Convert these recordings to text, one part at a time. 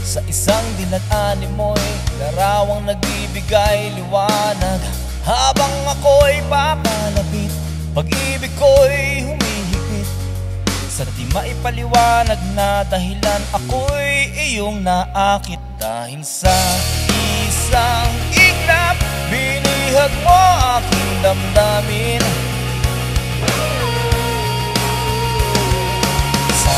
Sa isang dinag-ani mo'y larawang nagbibigay liwanag. Habang ako'y papalapit, pag-ibig ko'y humihigpit. Sa di maipaliwanag na dahilan, ako'y iyong naakit. Dahil sa isang iglap, binihag mo aking damdamin. Sa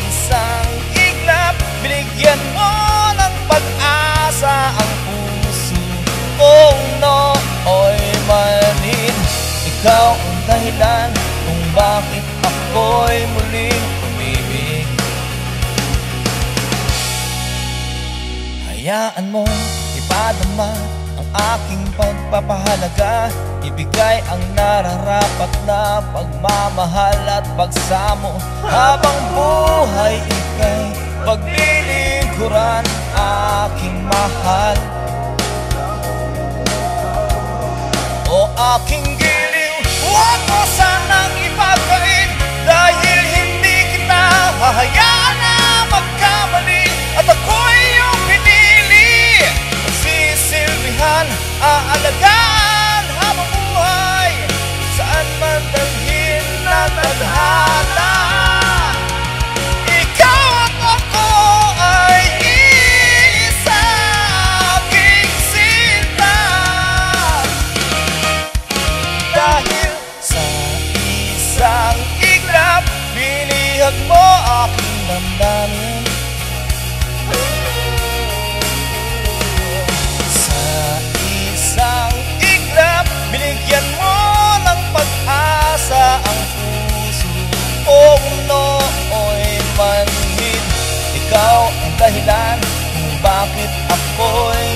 isang iglap, binigyan mo ng pag-asa ang puso kong nooy manin. Ikaw ang dahilan kung bakit ako'y muling umibig. Hayaan mo ipadama ang aking pagpapahalaga. Ibigay ang nararapat na pagmamahal at pagsamo. Habang buhay ika'y paglilingkuran, aking mahal. O aking giliw, huwag mo sanang ipagkain, dahil hindi kita hahayaan na magkamali. At ako'y iyong pinili, magsisilbihan, aalagaan habang buhay, saan man dalhin na tadhana. Ikaw at ako ay iisa, aking sinta. Dahil sa isang iglap, binihag mo aking damdamin. Sa isang iglap, binigyan mo ng pag-asa ang puso kong nooy manhid. Ikaw ang dahilan kung bakit ako'y